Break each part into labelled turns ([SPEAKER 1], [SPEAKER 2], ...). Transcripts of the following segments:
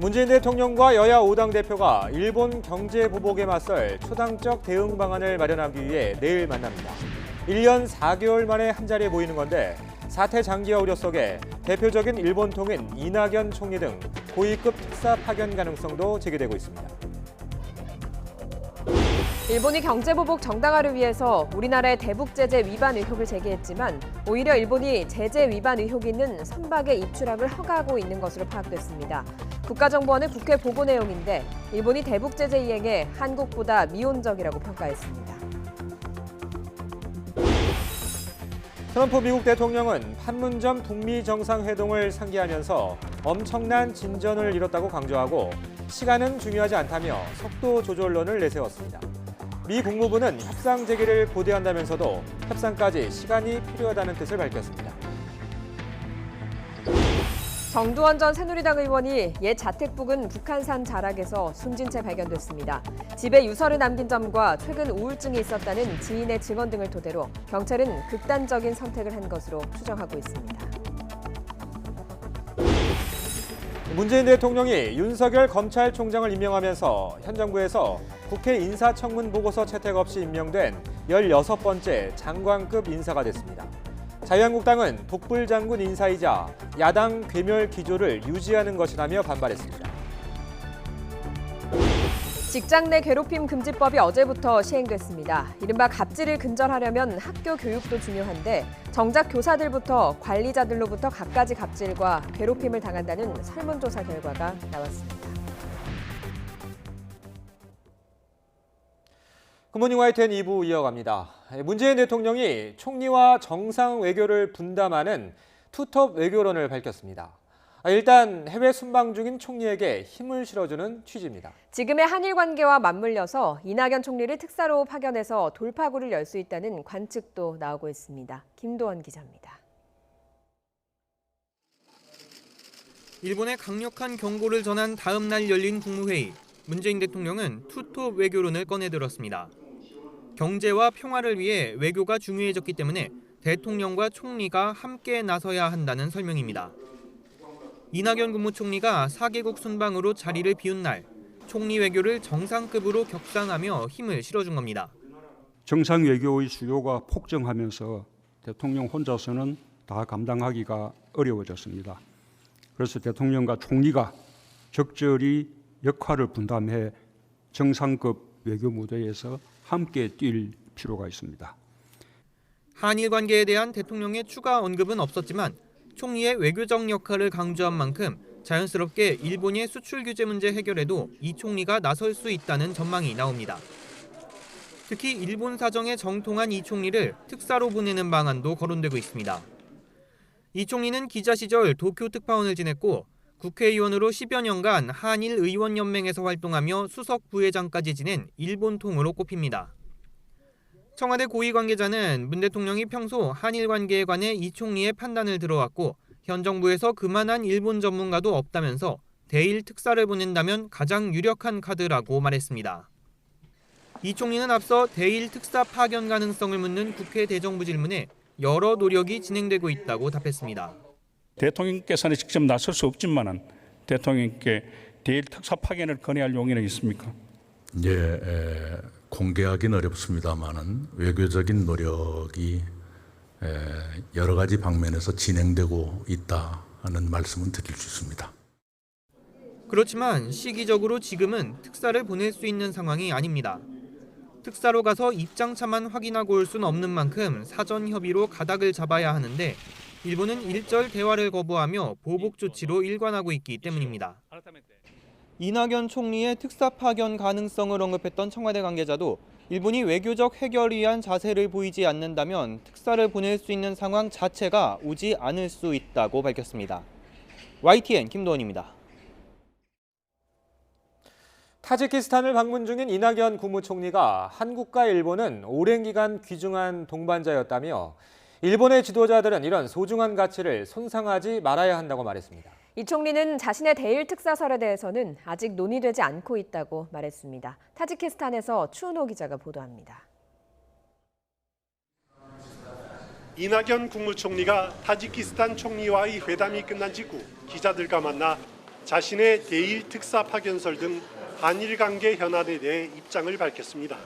[SPEAKER 1] 문재인 대통령과 여야 5당 대표가 일본 경제 보복에 맞설 초당적 대응 방안을 마련하기 위해 내일 만납니다. 1년 4개월 만에 한자리에 모이는 건데 사태 장기화 우려 속에 대표적인 일본 통인 이낙연 총리 등 고위급 특사 파견 가능성도 제기되고 있습니다.
[SPEAKER 2] 일본이 경제보복 정당화를 위해서 우리나라의 대북 제재 위반 의혹을 제기했지만 오히려 일본이 제재 위반 의혹이 있는 선박의 입출항을 허가하고 있는 것으로 파악됐습니다. 국가정보원의 국회 보고 내용인데 일본이 대북 제재 이행에 한국보다 미온적이라고 평가했습니다.
[SPEAKER 1] 트럼프 미국 대통령은 판문점 북미 정상회동을 상기하면서 엄청난 진전을 이뤘다고 강조하고 시간은 중요하지 않다며 속도 조절론을 내세웠습니다. 미 국무부는 협상 재개를 고대한다면서도 협상까지 시간이 필요하다는 뜻을 밝혔습니다.
[SPEAKER 2] 정두원 전 새누리당 의원이 옛 자택 부근 북한산 자락에서 숨진 채 발견됐습니다. 집에 유서를 남긴 점과 최근 우울증이 있었다는 지인의 증언 등을 토대로 경찰은 극단적인 선택을 한 것으로 추정하고 있습니다.
[SPEAKER 1] 문재인 대통령이 윤석열 검찰총장을 임명하면서 현 정부에서 국회 인사청문 보고서 채택 없이 임명된 16번째 장관급 인사가 됐습니다. 자유한국당은 독불장군 인사이자 야당 괴멸 기조를 유지하는 것이라며 반발했습니다.
[SPEAKER 2] 직장 내 괴롭힘 금지법이 어제부터 시행됐습니다. 이른바 갑질을 근절하려면 학교 교육도 중요한데 정작 교사들부터 관리자들로부터 갖가지 갑질과 괴롭힘을 당한다는 설문조사 결과가 나왔습니다.
[SPEAKER 1] 굿모닝 YTN 2부 이어갑니다. 문재인 대통령이 총리와 정상 외교를 분담하는 투톱 외교론을 밝혔습니다. 일단 해외 순방 중인 총리에게 힘을 실어주는 취지입니다.
[SPEAKER 2] 지금의 한일 관계와 맞물려서 이낙연 총리를 특사로 파견해서 돌파구를 열 수 있다는 관측도 나오고 있습니다. 김도원 기자입니다.
[SPEAKER 3] 일본의 강력한 경고를 전한 다음 날 열린 국무회의. 문재인 대통령은 투톱 외교론을 꺼내들었습니다. 경제와 평화를 위해 외교가 중요해졌기 때문에 대통령과 총리가 함께 나서야 한다는 설명입니다. 이낙연 국무총리가 4개국 순방으로 자리를 비운 날, 총리 외교를 정상급으로 격상하며 힘을 실어준 겁니다.
[SPEAKER 4] 정상 외교의 수요가 폭증하면서 대통령 혼자서는 다 감당하기가 어려워졌습니다. 그래서 대통령과 총리가 적절히 역할을 분담해 정상급 외교 무대에서 함께 뛸 필요가 있습니다.
[SPEAKER 3] 한일 관계에 대한 대통령의 추가 언급은 없었지만 총리의 외교적 역할을 강조한 만큼 자연스럽게 일본의 수출 규제 문제 해결에도 이 총리가 나설 수 있다는 전망이 나옵니다. 특히 일본 사정에 정통한 이 총리를 특사로 보내는 방안도 거론되고 있습니다. 이 총리는 기자 시절 도쿄 특파원을 지냈고 국회의원으로 10여 년간 한일 의원연맹에서 활동하며 수석 부회장까지 지낸 일본통으로 꼽힙니다. 청와대 고위 관계자는 문 대통령이 평소 한일 관계에 관해 이 총리의 판단을 들어왔고 현 정부에서 그만한 일본 전문가도 없다면서 대일 특사를 보낸다면 가장 유력한 카드라고 말했습니다. 이 총리는 앞서 대일 특사 파견 가능성을 묻는 국회 대정부 질문에 여러 노력이 진행되고 있다고 답했습니다.
[SPEAKER 5] 대통령께서는 직접 나설 수 없지만 대통령께 대일 특사 파견을 건의할 용의는 있습니까?
[SPEAKER 6] 예, 공개하기는 어렵습니다만은 외교적인 노력이 여러 가지 방면에서 진행되고 있다는 말씀은 드릴 수 있습니다.
[SPEAKER 3] 그렇지만 시기적으로 지금은 특사를 보낼 수 있는 상황이 아닙니다. 특사로 가서 입장차만 확인하고 올 수는 없는 만큼 사전 협의로 가닥을 잡아야 하는데 일본은 일절 대화를 거부하며 보복 조치로 일관하고 있기 때문입니다. 이낙연 총리의 특사 파견 가능성을 언급했던 청와대 관계자도 일본이 외교적 해결을 위한 자세를 보이지 않는다면 특사를 보낼 수 있는 상황 자체가 오지 않을 수 있다고 밝혔습니다. YTN 김도원입니다.
[SPEAKER 1] 타지키스탄을 방문 중인 이낙연 국무총리가 한국과 일본은 오랜 기간 귀중한 동반자였다며 일본의 지도자들은 이런 소중한 가치를 손상하지 말아야 한다고 말했습니다.
[SPEAKER 2] 이 총리는 자신의 대일 특사설에 대해서는 아직 논의되지 않고 있다고 말했습니다. 타지키스탄에서 추은호 기자가 보도합니다.
[SPEAKER 7] 이낙연 국무총리가 타지키스탄 총리와의 회담이 끝난 직후 기자들과 만나 자신의 대일 특사 파견설 등 한일 관계 현안에 대해 입장을 밝혔습니다.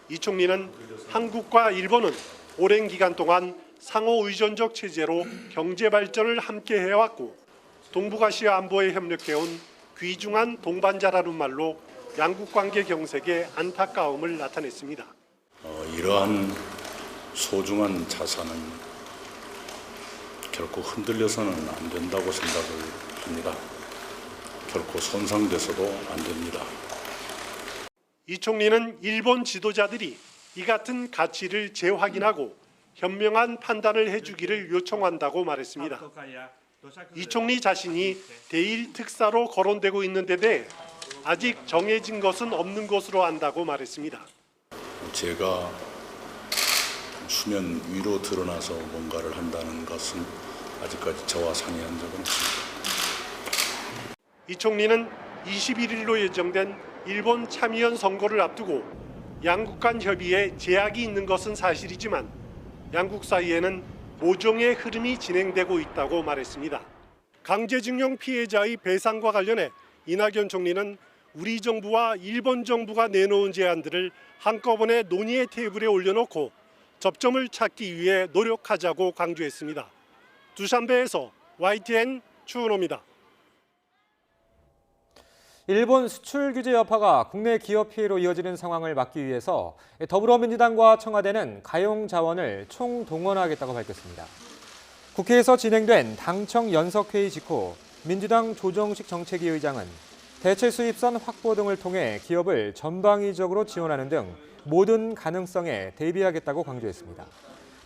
[SPEAKER 7] 이 총리는 한국과 일본은 오랜 기간 동안 상호 의존적 체제로 경제 발전을 함께 해왔고 동북아시아 안보에 협력해온 귀중한 동반자라는 말로 양국 관계 경색에 안타까움을 나타냈습니다.
[SPEAKER 6] 이러한 소중한 자산은 결코 흔들려서는 안 된다고 생각을 합니다. 결코 손상돼서도 안 됩니다.
[SPEAKER 7] 이 총리는 일본 지도자들이 이 같은 가치를 재확인하고 현명한 판단을 해주기를 요청한다고 말했습니다. 이 총리 자신이 대일 특사로 거론되고 있는 데 대해 아직 정해진 것은 없는 것으로 안다고 말했습니다.
[SPEAKER 6] 제가 수면 위로 드러나서 뭔가를 한다는 것은 아직까지 저와 상의한 적은 없습니다.
[SPEAKER 7] 이 총리는 21일로 예정된 일본 참의원 선거를 앞두고 양국 간 협의에 제약이 있는 것은 사실이지만 양국 사이에는 모종의 흐름이 진행되고 있다고 말했습니다. 강제징용 피해자의 배상과 관련해 이낙연 총리는 우리 정부와 일본 정부가 내놓은 제안들을 한꺼번에 논의의 테이블에 올려놓고 접점을 찾기 위해 노력하자고 강조했습니다. 두산베에서 YTN 추은호입니다.
[SPEAKER 1] 일본 수출 규제 여파가 국내 기업 피해로 이어지는 상황을 막기 위해서 더불어민주당과 청와대는 가용 자원을 총동원하겠다고 밝혔습니다. 국회에서 진행된 당청 연석회의 직후 민주당 조정식 정책위 의장은 대체 수입선 확보 등을 통해 기업을 전방위적으로 지원하는 등 모든 가능성에 대비하겠다고 강조했습니다.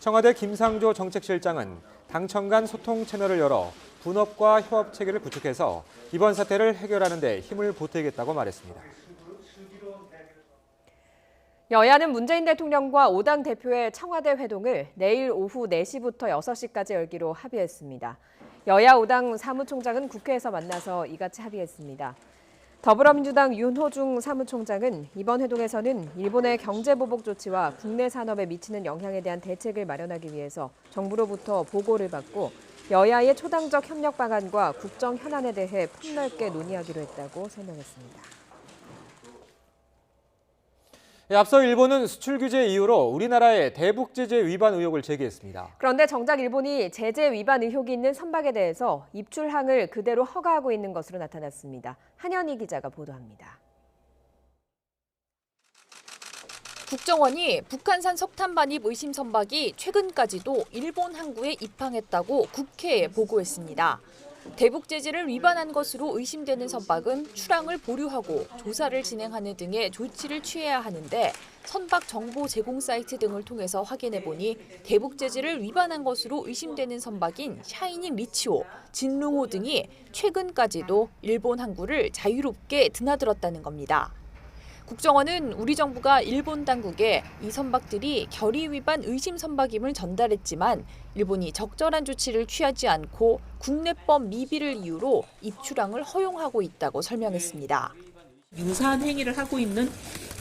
[SPEAKER 1] 청와대 김상조 정책실장은 당청 간 소통 채널을 열어 분업과 협업 체계를 구축해서 이번 사태를 해결하는 데 힘을 보태겠다고 말했습니다.
[SPEAKER 2] 여야는 문재인 대통령과 5당 대표의 청와대 회동을 내일 오후 4시부터 6시까지 열기로 합의했습니다. 여야 5당 사무총장은 국회에서 만나서 이같이 합의했습니다. 더불어민주당 윤호중 사무총장은 이번 회동에서는 일본의 경제보복 조치와 국내 산업에 미치는 영향에 대한 대책을 마련하기 위해서 정부로부터 보고를 받고 여야의 초당적 협력 방안과 국정 현안에 대해 폭넓게 논의하기로 했다고 설명했습니다.
[SPEAKER 1] 앞서 일본은 수출 규제 이유로 우리나라의 대북 제재 위반 의혹을 제기했습니다.
[SPEAKER 2] 그런데 정작 일본이 제재 위반 의혹이 있는 선박에 대해서 입출항을 그대로 허가하고 있는 것으로 나타났습니다. 한현희 기자가 보도합니다.
[SPEAKER 8] 국정원이 북한산 석탄 반입 의심 선박이 최근까지도 일본 항구에 입항했다고 국회에 보고했습니다. 대북 제재를 위반한 것으로 의심되는 선박은 출항을 보류하고 조사를 진행하는 등의 조치를 취해야 하는데 선박 정보 제공 사이트 등을 통해서 확인해보니 대북 제재를 위반한 것으로 의심되는 선박인 샤이닝 리치호, 진룽호 등이 최근까지도 일본 항구를 자유롭게 드나들었다는 겁니다. 국정원은 우리 정부가 일본 당국에 이 선박들이 결의 위반 의심 선박임을 전달했지만 일본이 적절한 조치를 취하지 않고 국내법 미비를 이유로 입출항을 허용하고 있다고 설명했습니다.
[SPEAKER 9] 유사한 행위를 하고 있는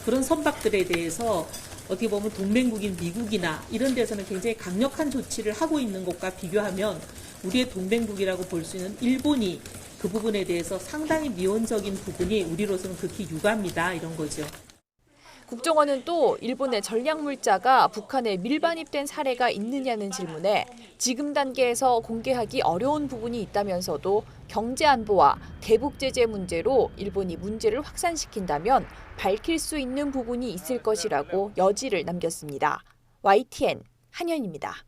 [SPEAKER 9] 그런 선박들에 대해서 어떻게 보면 동맹국인 미국이나 이런 데서는 굉장히 강력한 조치를 하고 있는 것과 비교하면 우리의 동맹국이라고 볼 수 있는 일본이 그 부분에 대해서 상당히 미온적인 부분이 우리로서는 극히 유감이다 이런 거죠.
[SPEAKER 8] 국정원은 또 일본의 전략물자가 북한에 밀반입된 사례가 있느냐는 질문에 지금 단계에서 공개하기 어려운 부분이 있다면서도 경제안보와 대북 제재 문제로 일본이 문제를 확산시킨다면 밝힐 수 있는 부분이 있을 것이라고 여지를 남겼습니다. YTN 한현입니다.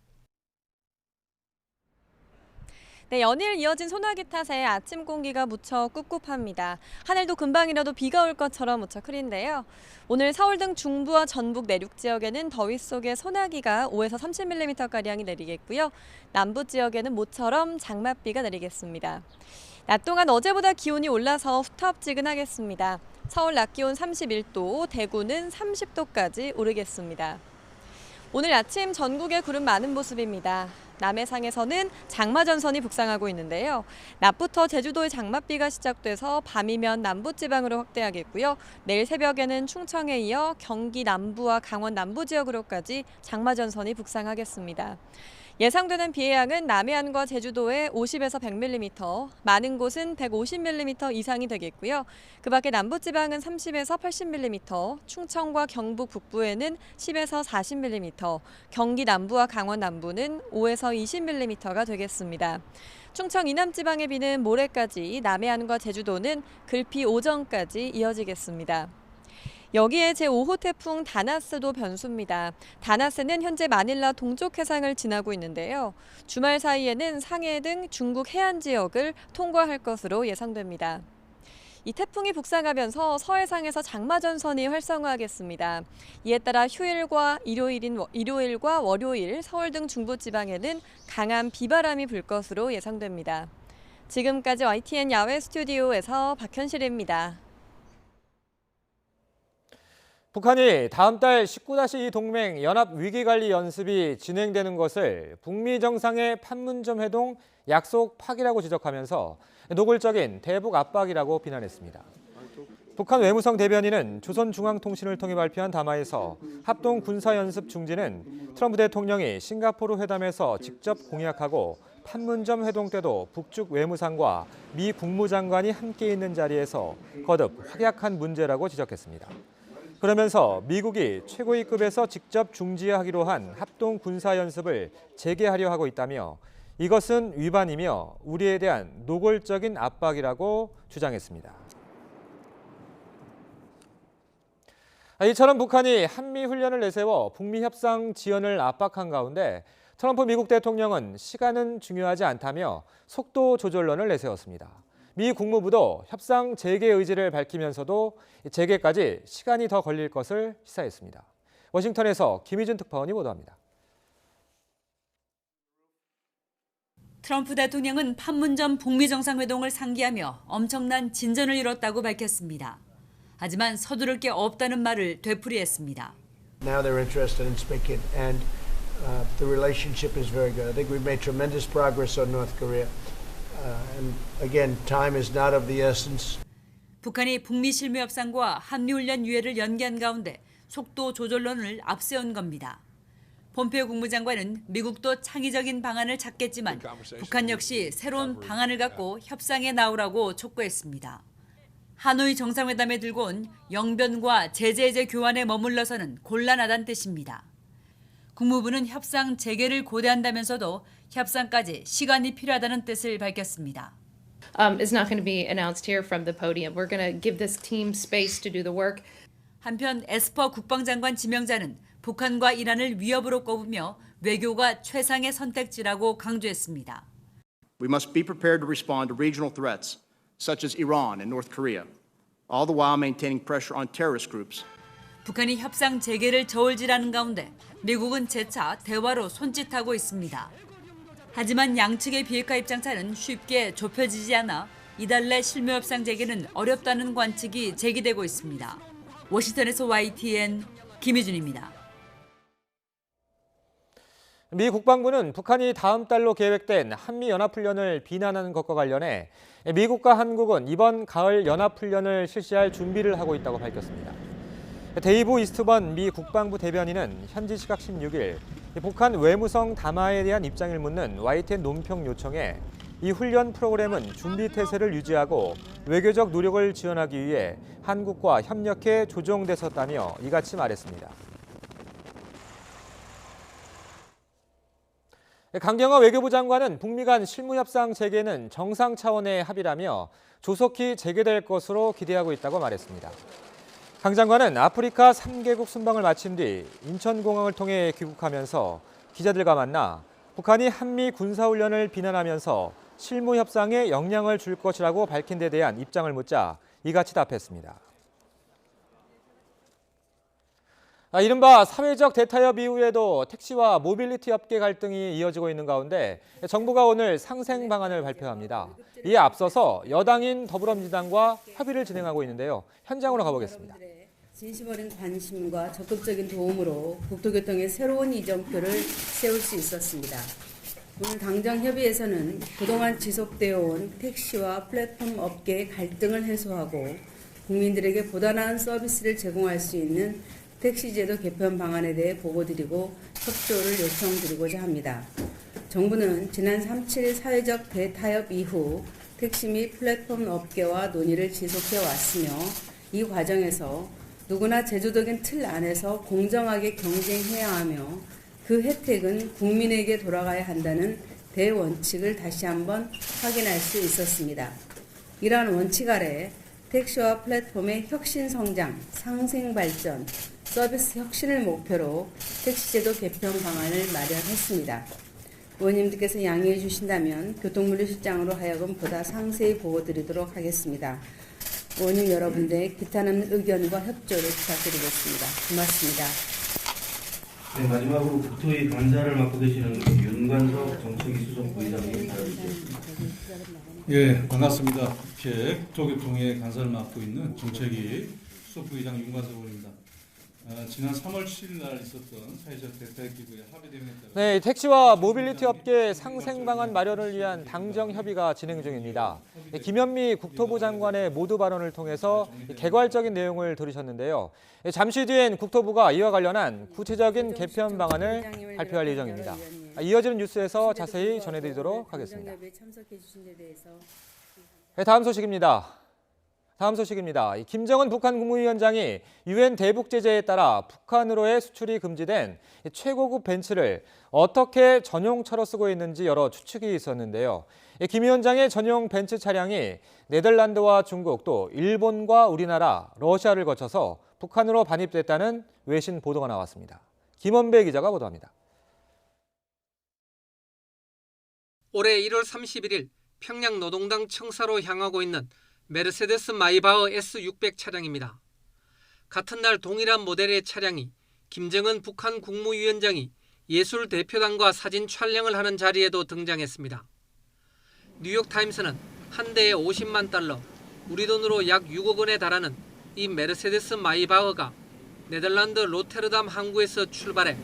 [SPEAKER 10] 네, 연일 이어진 소나기 탓에 아침 공기가 무척 꿉꿉합니다. 하늘도 금방이라도 비가 올 것처럼 무척 흐린데요. 오늘 서울 등 중부와 전북 내륙 지역에는 더위 속에 소나기가 5에서 30mm가량이 내리겠고요. 남부 지역에는 모처럼 장맛비가 내리겠습니다. 낮 동안 어제보다 기온이 올라서 후텁지근하겠습니다. 서울 낮 기온 31도, 대구는 30도까지 오르겠습니다. 오늘 아침 전국에 구름 많은 모습입니다. 남해상에서는 장마전선이 북상하고 있는데요. 낮부터 제주도의 장맛비가 시작돼서 밤이면 남부지방으로 확대하겠고요. 내일 새벽에는 충청에 이어 경기 남부와 강원 남부 지역으로까지 장마전선이 북상하겠습니다. 예상되는 비의 양은 남해안과 제주도에 50에서 100mm, 많은 곳은 150mm 이상이 되겠고요. 그 밖에 남부지방은 30에서 80mm, 충청과 경북 북부에는 10에서 40mm, 경기 남부와 강원 남부는 5에서 20mm가 되겠습니다. 충청 이남지방의 비는 모레까지, 남해안과 제주도는 글피 오전까지 이어지겠습니다. 여기에 제5호 태풍 다나스도 변수입니다. 다나스는 현재 마닐라 동쪽 해상을 지나고 있는데요. 주말 사이에는 상해 등 중국 해안 지역을 통과할 것으로 예상됩니다. 이 태풍이 북상하면서 서해상에서 장마전선이 활성화하겠습니다. 이에 따라 휴일과 일요일과 월요일 서울 등 중부지방에는 강한 비바람이 불 것으로 예상됩니다. 지금까지 YTN 야외 스튜디오에서 박현실입니다.
[SPEAKER 1] 북한이 다음 달 19-2 동맹 연합 위기관리 연습이 진행되는 것을 북미 정상의 판문점 회동 약속 파기라고 지적하면서 노골적인 대북 압박이라고 비난했습니다. 북한 외무성 대변인은 조선중앙통신을 통해 발표한 담화에서 합동 군사연습 중지는 트럼프 대통령이 싱가포르 회담에서 직접 공약하고 판문점 회동 때도 북측 외무상과 미 국무장관이 함께 있는 자리에서 거듭 확약한 문제라고 지적했습니다. 그러면서 미국이 최고위급에서 직접 중지하기로 한 합동 군사연습을 재개하려 하고 있다며 이것은 위반이며 우리에 대한 노골적인 압박이라고 주장했습니다. 이처럼 북한이 한미훈련을 내세워 북미 협상 지연을 압박한 가운데 트럼프 미국 대통령은 시간은 중요하지 않다며 속도 조절론을 내세웠습니다. 미 국무부도 협상 재개 의지를 밝히면서도 재개까지 시간이 더 걸릴 것을 시사했습니다. 워싱턴에서 김희준 특파원이 보도합니다.
[SPEAKER 11] 트럼프 대통령은 판문점 북미 정상회동을 상기하며 엄청난 진전을 이뤘다고 밝혔습니다. 하지만 서두를 게 없다는 말을 되풀이했습니다.
[SPEAKER 12] Now they're interested in speaking and the relationship is very good. I think we've made tremendous progress on North Korea. And again, time is not of the essence.
[SPEAKER 11] 북한이 북미 실무 협상과 한미훈련 유예를 연기한 가운데 속도 조절론을 앞세운 겁니다. 폼페이오 국무장관은 미국도 창의적인 방안을 찾겠지만 북한 역시 새로운 방안을 갖고 협상에 나오라고 촉구했습니다. 하노이 정상회담에 들고 온 영변과 제재 교환에 머물러서는 곤란하다는 뜻입니다. 국무부는 협상 재개를 고대한다면서도 협상까지 시간이 필요하다는 뜻을 밝혔습니다.
[SPEAKER 13] It's not going to be announced here from the podium. We're going to give this team space to do the work.
[SPEAKER 11] 한편 에스퍼 국방장관 지명자는 북한과 이란을 위협으로 꼽으며 외교가 최상의 선택지라고 강조했습니다.
[SPEAKER 14] We must be prepared to respond to regional threats such as Iran and North Korea, all the while maintaining pressure on terrorist groups.
[SPEAKER 11] 북한이 협상 재개를 저울질하는 가운데 미국은 재차 대화로 손짓하고 있습니다. 하지만 양측의 비핵화 입장차는 쉽게 좁혀지지 않아 이달 내 실무 협상 재개는 어렵다는 관측이 제기되고 있습니다. 워싱턴에서 YTN 김희준입니다.
[SPEAKER 1] 미 국방부는 북한이 다음 달로 계획된 한미연합훈련을 비난하는 것과 관련해 미국과 한국은 이번 가을 연합훈련을 실시할 준비를 하고 있다고 밝혔습니다. 데이브 이스트번 미 국방부 대변인은 현지 시각 16일 북한 외무성 담화에 대한 입장을 묻는 YTN 논평 요청에 이 훈련 프로그램은 준비 태세를 유지하고 외교적 노력을 지원하기 위해 한국과 협력해 조정됐었다며 이같이 말했습니다. 강경화 외교부 장관은 북미 간 실무협상 재개는 정상 차원의 합의라며 조속히 재개될 것으로 기대하고 있다고 말했습니다. 강 장관은 아프리카 3개국 순방을 마친 뒤 인천공항을 통해 귀국하면서 기자들과 만나 북한이 한미 군사훈련을 비난하면서 실무협상에 영향을 줄 것이라고 밝힌 데 대한 입장을 묻자 이같이 답했습니다. 이른바 사회적 대타협 이후에도 택시와 모빌리티 업계 갈등이 이어지고 있는 가운데 정부가 오늘 상생 방안을 발표합니다. 이에 앞서서 여당인 더불어민주당과 협의를 진행하고 있는데요. 현장으로 가보겠습니다.
[SPEAKER 15] 진심 어린 관심과 적극적인 도움으로 국토교통의 새로운 이정표를 세울 수 있었습니다. 오늘 당정 협의에서는 그동안 지속되어 온 택시와 플랫폼 업계의 갈등을 해소하고 국민들에게 보다 나은 서비스를 제공할 수 있는 택시제도 개편 방안에 대해 보고드리고 협조를 요청드리고자 합니다. 정부는 지난 3.7 사회적 대타협 이후 택시 및 플랫폼 업계와 논의를 지속해 왔으며 이 과정에서 누구나 제도적인 틀 안에서 공정하게 경쟁해야 하며 그 혜택은 국민에게 돌아가야 한다는 대원칙을 다시 한번 확인할 수 있었습니다. 이러한 원칙 아래 택시와 플랫폼의 혁신 성장, 상생 발전, 서비스 혁신을 목표로 택시제도 개편 방안을 마련했습니다. 의원님들께서 양해해 주신다면 교통물류실장으로 하여금 보다 상세히 보고드리도록 하겠습니다. 의원님 여러분들의 기타 남는 의견과 협조를 부탁드리겠습니다. 고맙습니다.
[SPEAKER 16] 네, 마지막으로 국토위 간사를 맡고 계시는 윤관석 정책위 수석 부의장님 발언드리겠습니다.
[SPEAKER 17] 예, 반갑습니다. 국회 국토교통의 간사를 맡고 있는 정책위 수석 부의장 윤관석 의원입니다. 지난 3월 7일 날 있었던 사회적 대타협 기구의 합의 대응에 따라
[SPEAKER 1] 네, 택시와 모빌리티 업계 상생 방안 마련을 위한 당정 협의가 진행 중입니다. 김현미 국토부 장관의 모두 발언을 통해서 개괄적인 내용을 들으셨는데요. 잠시 뒤엔 국토부가 이와 관련한 구체적인 개편 방안을 발표할 예정입니다. 이어지는 뉴스에서 자세히 전해드리도록 하겠습니다. 네, 다음 소식입니다. 김정은 북한 국무위원장이 유엔 대북 제재에 따라 북한으로의 수출이 금지된 최고급 벤츠를 어떻게 전용차로 쓰고 있는지 여러 추측이 있었는데요. 김 위원장의 전용 벤츠 차량이 네덜란드와 중국 또 일본과 우리나라, 러시아를 거쳐서 북한으로 반입됐다는 외신 보도가 나왔습니다. 김원배 기자가 보도합니다.
[SPEAKER 18] 올해 1월 31일 평양 노동당 청사로 향하고 있는 메르세데스 마이바흐 S600 차량입니다. 같은 날 동일한 모델의 차량이 김정은 북한 국무위원장이 예술대표단과 사진 촬영을 하는 자리에도 등장했습니다. 뉴욕타임스는 한 대에 50만 달러, 우리 돈으로 약 6억 원에 달하는 이 메르세데스 마이바흐가 네덜란드 로테르담 항구에서 출발해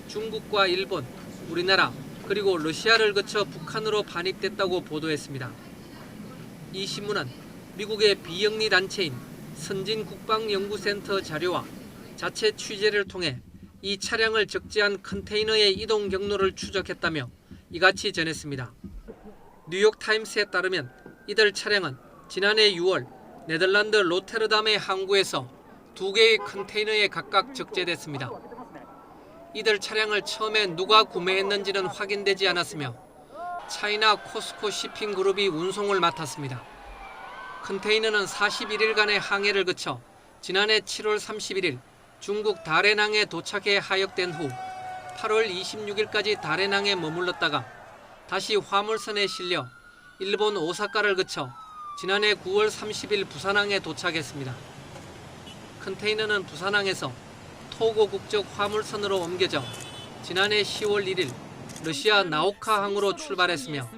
[SPEAKER 18] 중국과 일본, 우리나라, 그리고 러시아를 거쳐 북한으로 반입됐다고 보도했습니다. 이 신문은 미국의 비영리 단체인 선진국방연구센터 자료와 자체 취재를 통해 이 차량을 적재한 컨테이너의 이동 경로를 추적했다며 이같이 전했습니다. 뉴욕타임스에 따르면 이들 차량은 지난해 6월 네덜란드 로테르담의 항구에서 2개의 컨테이너에 각각 적재됐습니다. 이들 차량을 처음에 누가 구매했는지는 확인되지 않았으며 차이나 코스코 시핑 그룹이 운송을 맡았습니다. 컨테이너는 41일간의 항해를 거쳐 지난해 7월 31일 중국 다롄항에 도착해 하역된 후 8월 26일까지 다롄항에 머물렀다가 다시 화물선에 실려 일본 오사카를 거쳐 지난해 9월 30일 부산항에 도착했습니다. 컨테이너는 부산항에서 토고 국적 화물선으로 옮겨져 지난해 10월 1일 러시아 나우카항으로 출발했으며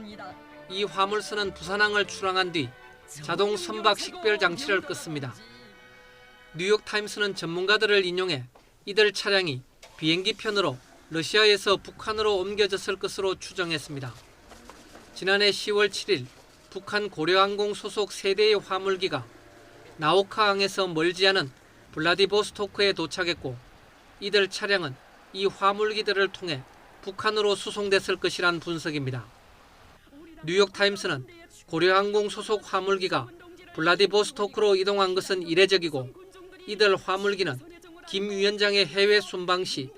[SPEAKER 18] 이 화물선은 부산항을 출항한 뒤 자동 선박 식별 장치를 껐습니다. 뉴욕타임스는 전문가들을 인용해 이들 차량이 비행기편으로 러시아에서 북한으로 옮겨졌을 것으로 추정했습니다. 지난해 10월 7일 북한 고려항공 소속 3대의 화물기가 나우카항에서 멀지 않은 블라디보스토크에 도착했고 이들 차량은 이 화물기들을 통해 북한으로 수송됐을 것이란 분석입니다. 뉴욕타임스는 고려항공 소속 화물기가 블라디보스토크로 이동한 것은 이례적이고 이들 화물기는 김 위원장의 해외 순방 시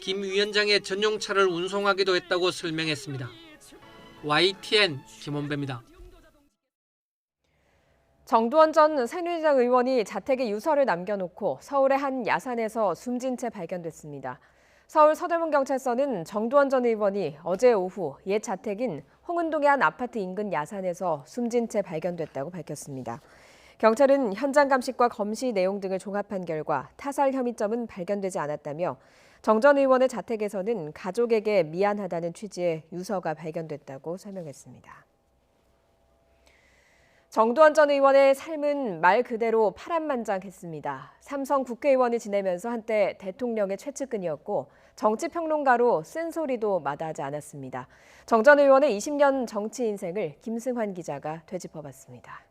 [SPEAKER 18] 김 위원장의 전용차를 운송하기도 했다고 설명했습니다. YTN 김원배입니다.
[SPEAKER 2] 정두원 전 새누리당 의원이 자택에 유서를 남겨놓고 서울의 한 야산에서 숨진 채 발견됐습니다. 서울 서대문경찰서는 정두원 전 의원이 어제 오후 옛 자택인 홍은동의 한 아파트 인근 야산에서 숨진 채 발견됐다고 밝혔습니다. 경찰은 현장 감식과 검시 내용 등을 종합한 결과 타살 혐의점은 발견되지 않았다며 정 전 의원의 자택에서는 가족에게 미안하다는 취지의 유서가 발견됐다고 설명했습니다. 정두원 전 의원의 삶은 말 그대로 파란만장했습니다. 삼성 국회의원을 지내면서 한때 대통령의 최측근이었고 정치평론가로 쓴소리도 마다하지 않았습니다. 정 전 의원의 20년 정치 인생을 김승환 기자가 되짚어봤습니다.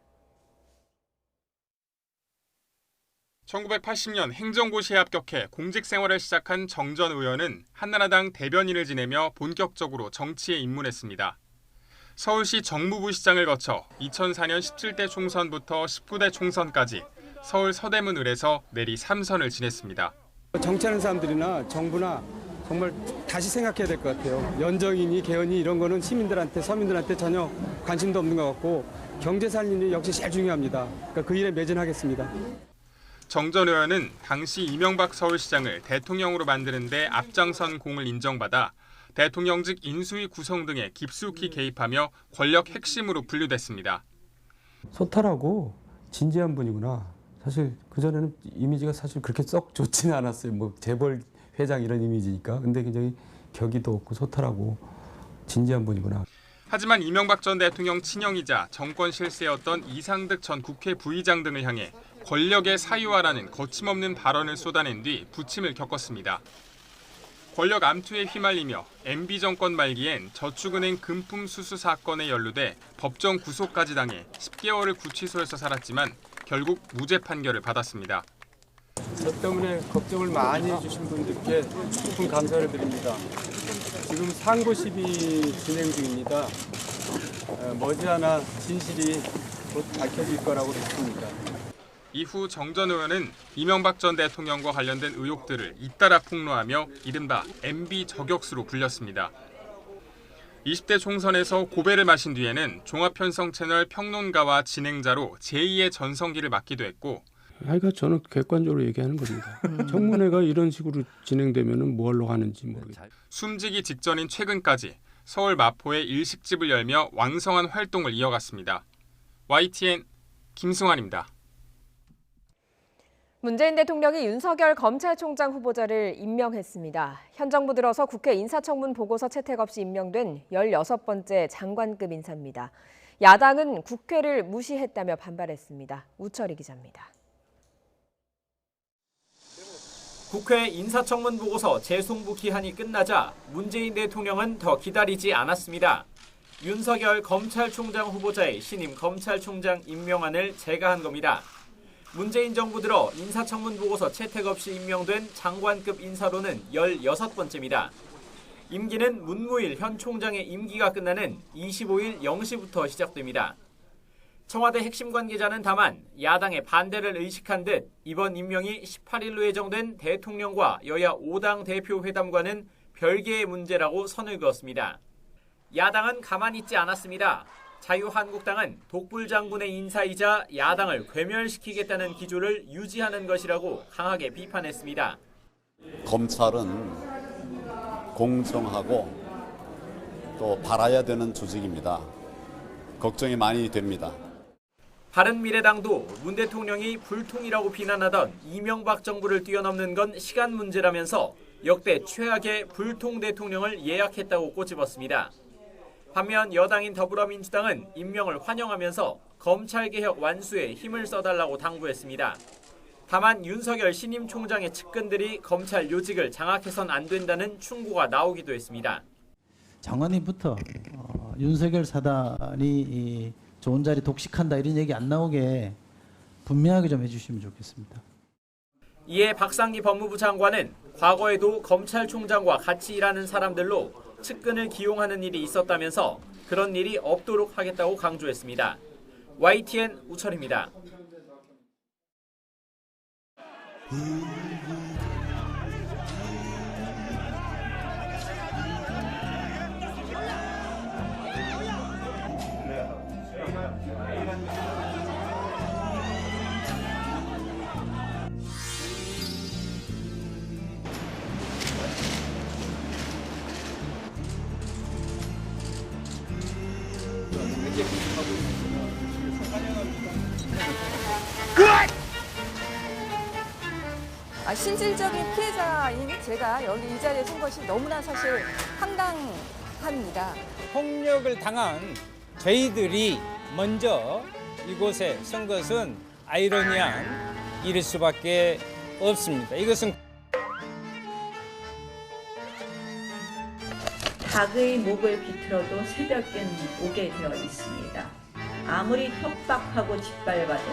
[SPEAKER 19] 1980년 행정고시에 합격해 공직 생활을 시작한 정 전 의원은 한나라당 대변인을 지내며 본격적으로 정치에 입문했습니다. 서울시 정무부시장을 거쳐 2004년 17대 총선부터 19대 총선까지 서울 서대문을에서 내리 3선을 지냈습니다.
[SPEAKER 20] 정치하는 사람들이나 정부나 정말 다시 생각해야 될 것 같아요. 연정이니 개헌이 이런 거는 시민들한테 서민들한테 전혀 관심도 없는 것 같고 경제 살림이 역시 제일 중요합니다. 그러니까 그 일에 매진하겠습니다.
[SPEAKER 19] 정 전 의원은 당시 이명박 서울시장을 대통령으로 만드는 데 앞장선 공을 인정받아 대통령직 인수위 구성 등에 깊숙이 개입하며 권력 핵심으로 분류됐습니다.
[SPEAKER 21] 소탈하고 진지한 분이구나. 사실 그전에는 이미지가 사실 그렇게 썩 좋지는 않았어요. 뭐 재벌 회장 이런 이미지니까. 근데 굉장히 격의도 없고 소탈하고 진지한 분이구나.
[SPEAKER 19] 하지만 이명박 전 대통령 친형이자 정권 실세였던 이상득 전 국회 부의장 등을 향해 권력의 사유화라는 거침없는 발언을 쏟아낸 뒤 부침을 겪었습니다. 권력 암투에 휘말리며 MB 정권 말기엔 저축은행 금품 수수 사건에 연루돼 법정 구속까지 당해 10개월을 구치소에서 살았지만 결국 무죄 판결을 받았습니다.
[SPEAKER 20] 저 때문에 걱정을 많이 해주신 분들께 깊은 감사를 드립니다. 지금 상고 시비 진행 중입니다. 머지않아 진실이 곧 밝혀질 거라고 믿습니다.
[SPEAKER 19] 이후 정 전 의원은 이명박 전 대통령과 관련된 의혹들을 잇따라 폭로하며 이른바 MB 저격수로 불렸습니다. 20대 총선에서 고배를 마신 뒤에는 종합편성 채널 평론가와 진행자로 제2의 전성기를 맞기도 했고
[SPEAKER 22] 하여간 저는 객관적으로 얘기하는 겁니다. 청문회가 이런 식으로 진행되면 뭐 하려고 하는지 모르겠어요.
[SPEAKER 19] 숨지기 직전인 최근까지 서울 마포에 일식집을 열며 왕성한 활동을 이어갔습니다. YTN 김승환입니다.
[SPEAKER 2] 문재인 대통령이 윤석열 검찰총장 후보자를 임명했습니다. 현 정부 들어서 국회 인사청문 보고서 채택 없이 임명된 16번째 장관급 인사입니다. 야당은 국회를 무시했다며 반발했습니다. 우철희 기자입니다.
[SPEAKER 23] 국회 인사청문 보고서 재송부 기한이 끝나자 문재인 대통령은 더 기다리지 않았습니다. 윤석열 검찰총장 후보자의 신임 검찰총장 임명안을 제거한 겁니다. 문재인 정부 들어 인사청문 보고서 채택 없이 임명된 장관급 인사로는 16번째입니다. 임기는 문무일 현 총장의 임기가 끝나는 25일 0시부터 시작됩니다. 청와대 핵심 관계자는 다만 야당의 반대를 의식한 듯 이번 임명이 18일로 예정된 대통령과 여야 5당 대표 회담과는 별개의 문제라고 선을 그었습니다. 야당은 가만히 있지 않았습니다. 자유한국당은 독불 장군의 인사이자 야당을 괴멸시키겠다는 기조를 유지하는 것이라고 강하게 비판했습니다.
[SPEAKER 24] 검찰은 공정하고 또 바라야 되는 조직입니다. 걱정이 많이 됩니다.
[SPEAKER 23] 바른미래당도 문 대통령이 불통이라고 비난하던 이명박 정부를 뛰어넘는 건 시간 문제라면서 역대 최악의 불통 대통령을 예약했다고 꼬집었습니다. 반면 여당인 더불어민주당은 임명을 환영하면서 검찰개혁 완수에 힘을 써달라고 당부했습니다. 다만 윤석열 신임 총장의 측근들이 검찰 요직을 장악해선 안 된다는 충고가 나오기도 했습니다.
[SPEAKER 25] 장관님부터 윤석열 사단이 좋은 자리 독식한다 이런 얘기 안 나오게 분명하게 좀 해주시면 좋겠습니다.
[SPEAKER 23] 이에 박상기 법무부 장관은 과거에도 검찰총장과 같이 일하는 사람들로 측근을 기용하는 일이 있었다면서 그런 일이 없도록 하겠다고 강조했습니다. YTN 우철입니다.
[SPEAKER 26] 실질적인 피해자인 제가 여기 이 자리에 선 것이 너무나 사실 황당합니다.
[SPEAKER 27] 폭력을 당한 저희들이 먼저 이곳에 선 것은 아이러니한 일일 수밖에 없습니다. 이것은
[SPEAKER 28] 닭의 목을 비틀어도 새벽엔 오게 되어 있습니다. 아무리 협박하고 짓밟아도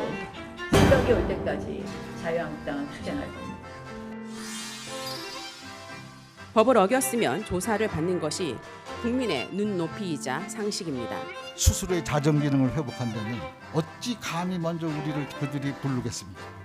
[SPEAKER 28] 기각이 올 때까지 자유한국당은 투쟁할 겁니다.
[SPEAKER 3] 법을 어겼으면 조사를 받는 것이 국민의 눈높이이자 상식입니다.
[SPEAKER 4] 스스로의 자정 기능을 회복한다면 어찌 감히 먼저 우리를 그들이 부르겠습니까?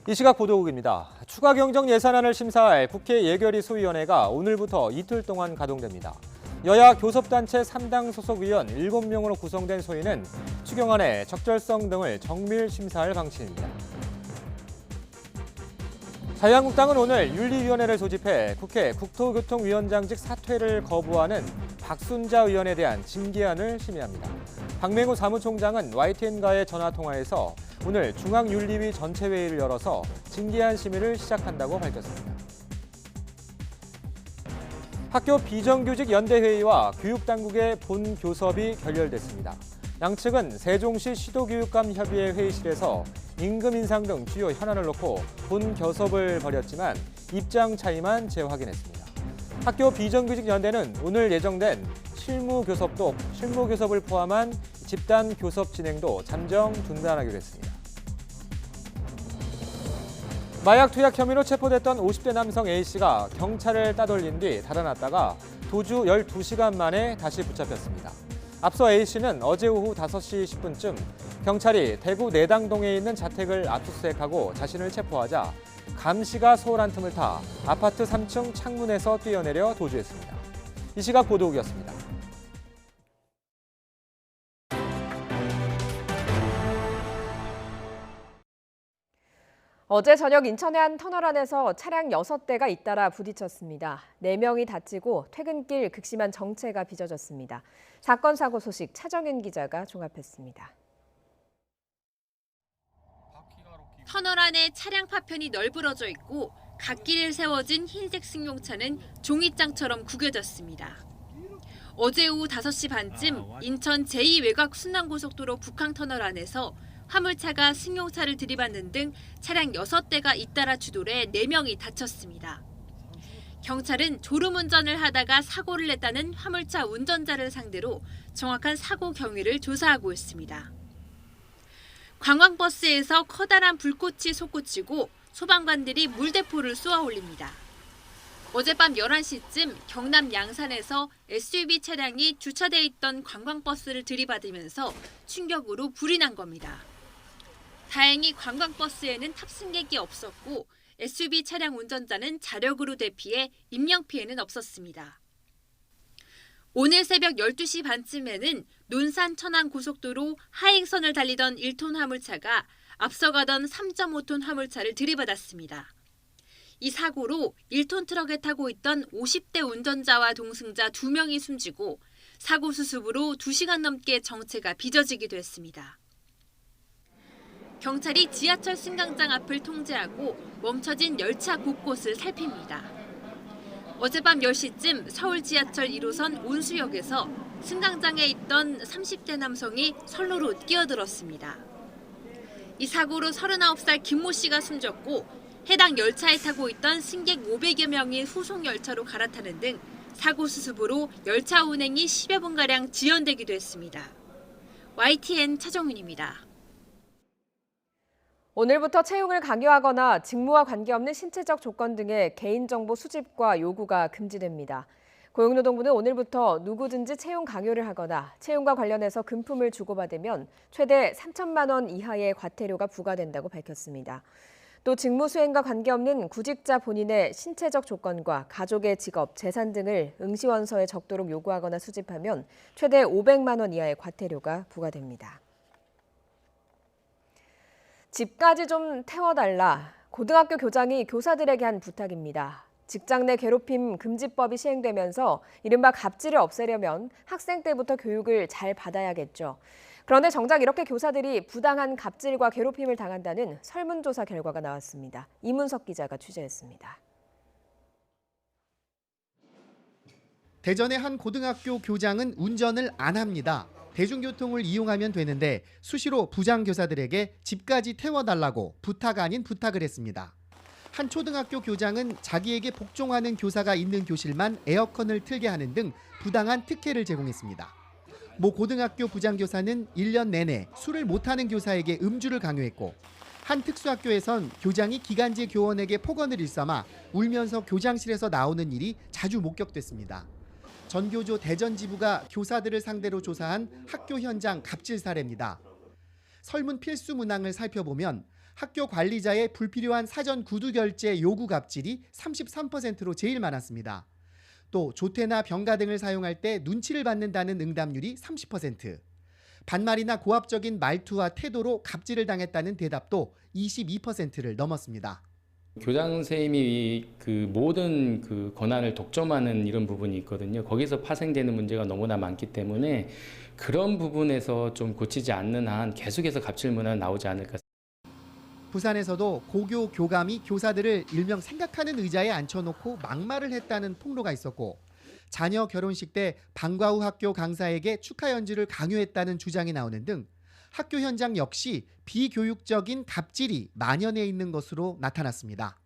[SPEAKER 1] 이 시각 보도국입니다. 추가 경정 예산안을 심사할 국회 예결위 소위원회가 오늘부터 이틀 동안 가동됩니다. 여야 교섭단체 3당 소속 의원 7명으로 구성된 소위는 추경안의 적절성 등을 정밀 심사할 방침입니다. 자유한국당은 오늘 윤리위원회를 소집해 국회 국토교통위원장직 사퇴를 거부하는 박순자 의원에 대한 징계안을 심의합니다. 박맹우 사무총장은 YTN과의 전화통화에서 오늘 중앙윤리위 전체 회의를 열어서 징계안 심의를 시작한다고 밝혔습니다. 학교 비정규직 연대회의와 교육당국의 본교섭이 결렬됐습니다. 양측은 세종시 시도교육감협의회 회의실에서 임금 인상 등 주요 현안을 놓고 본교섭을 벌였지만 입장 차이만 재확인했습니다. 학교 비정규직 연대는 오늘 예정된 실무교섭을 포함한 집단 교섭 진행도 잠정 중단하기로 했습니다. 마약 투약 혐의로 체포됐던 50대 남성 A씨가 경찰을 따돌린 뒤 달아났다가 도주 12시간 만에 다시 붙잡혔습니다. 앞서 A씨는 어제 오후 5시 10분쯤 경찰이 대구 내당동에 있는 자택을 압수수색하고 자신을 체포하자 감시가 소홀한 틈을 타 아파트 3층 창문에서 뛰어내려 도주했습니다. 이 시각 보도국이었습니다.
[SPEAKER 2] 어제 저녁 인천의 한 터널 안에서 차량 6대가 잇따라 부딪혔습니다. 4명이 다치고 퇴근길 극심한 정체가 빚어졌습니다. 사건 사고 소식 차정윤 기자가 종합했습니다.
[SPEAKER 5] 터널 안에 차량 파편이 널브러져 있고 갓길에 세워진 흰색 승용차는 종이장처럼 구겨졌습니다. 어제 오후 5시 반쯤 인천 제2외곽 순환고속도로 북항터널 안에서 화물차가 승용차를 들이받는 등 차량 6대가 잇따라 추돌해 4명이 다쳤습니다. 경찰은 졸음운전을 하다가 사고를 냈다는 화물차 운전자를 상대로 정확한 사고 경위를 조사하고 있습니다. 관광버스에서 커다란 불꽃이 솟구치고 소방관들이 물대포를 쏘아 올립니다. 어젯밤 11시쯤 경남 양산에서 SUV 차량이 주차돼 있던 관광버스를 들이받으면서 충격으로 불이 난 겁니다. 다행히 관광버스에는 탑승객이 없었고 SUV 차량 운전자는 자력으로 대피해 인명피해는 없었습니다. 오늘 새벽 12시 반쯤에는 논산 천안 고속도로 하행선을 달리던 1톤 화물차가 앞서가던 3.5톤 화물차를 들이받았습니다. 이 사고로 1톤 트럭에 타고 있던 50대 운전자와 동승자 2명이 숨지고 사고 수습으로 2시간 넘게 정체가 빚어지기도 했습니다. 경찰이 지하철 승강장 앞을 통제하고 멈춰진 열차 곳곳을 살핍니다. 어젯밤 10시쯤 서울 지하철 1호선 온수역에서 승강장에 있던 30대 남성이 선로로 끼어들었습니다. 이 사고로 39살 김모 씨가 숨졌고 해당 열차에 타고 있던 승객 500여 명이 후속 열차로 갈아타는 등 사고 수습으로 열차 운행이 10여 분가량 지연되기도 했습니다. YTN 차정윤입니다.
[SPEAKER 2] 오늘부터 채용을 강요하거나 직무와 관계없는 신체적 조건 등의 개인정보 수집과 요구가 금지됩니다. 고용노동부는 오늘부터 누구든지 채용 강요를 하거나 채용과 관련해서 금품을 주고받으면 최대 3천만 원 이하의 과태료가 부과된다고 밝혔습니다. 또 직무 수행과 관계없는 구직자 본인의 신체적 조건과 가족의 직업, 재산 등을 응시원서에 적도록 요구하거나 수집하면 최대 500만 원 이하의 과태료가 부과됩니다. 집까지 좀 태워달라. 고등학교 교장이 교사들에게 한 부탁입니다. 직장 내 괴롭힘 금지법이 시행되면서 이른바 갑질을 없애려면 학생 때부터 교육을 잘 받아야겠죠. 그런데 정작 이렇게 교사들이 부당한 갑질과 괴롭힘을 당한다는 설문조사 결과가 나왔습니다. 이문석 기자가 취재했습니다.
[SPEAKER 6] 대전의 한 고등학교 교장은 운전을 안 합니다. 대중교통을 이용하면 되는데 수시로 부장교사들에게 집까지 태워달라고 부탁 아닌 부탁을 했습니다. 한 초등학교 교장은 자기에게 복종하는 교사가 있는 교실만 에어컨을 틀게 하는 등 부당한 특혜를 제공했습니다. 모 고등학교 부장교사는 1년 내내 술을 못하는 교사에게 음주를 강요했고 한 특수학교에선 교장이 기간제 교원에게 폭언을 일삼아 울면서 교장실에서 나오는 일이 자주 목격됐습니다. 전교조 대전지부가 교사들을 상대로 조사한 학교 현장 갑질 사례입니다. 설문 필수 문항을 살펴보면 학교 관리자의 불필요한 사전 구두 결제 요구 갑질이 33%로 제일 많았습니다. 또 조퇴나 병가 등을 사용할 때 눈치를 받는다는 응답률이 30%, 반말이나 고압적인 말투와 태도로 갑질을 당했다는 대답도 22%를 넘었습니다.
[SPEAKER 7] 교장 선생님이 그 모든 그 권한을 독점하는 이런 부분이 있거든요. 거기서 파생되는 문제가 너무나 많기 때문에 그런 부분에서 좀 고치지 않는 한 계속해서 갑질 문화가 나오지 않을까.
[SPEAKER 6] 부산에서도 고교 교감이 교사들을 일명 생각하는 의자에 앉혀놓고 막말을 했다는 폭로가 있었고 자녀 결혼식 때 방과 후 학교 강사에게 축하 연주를 강요했다는 주장이 나오는 등 학교 현장 역시 비교육적인 갑질이 만연해 있는 것으로 나타났습니다.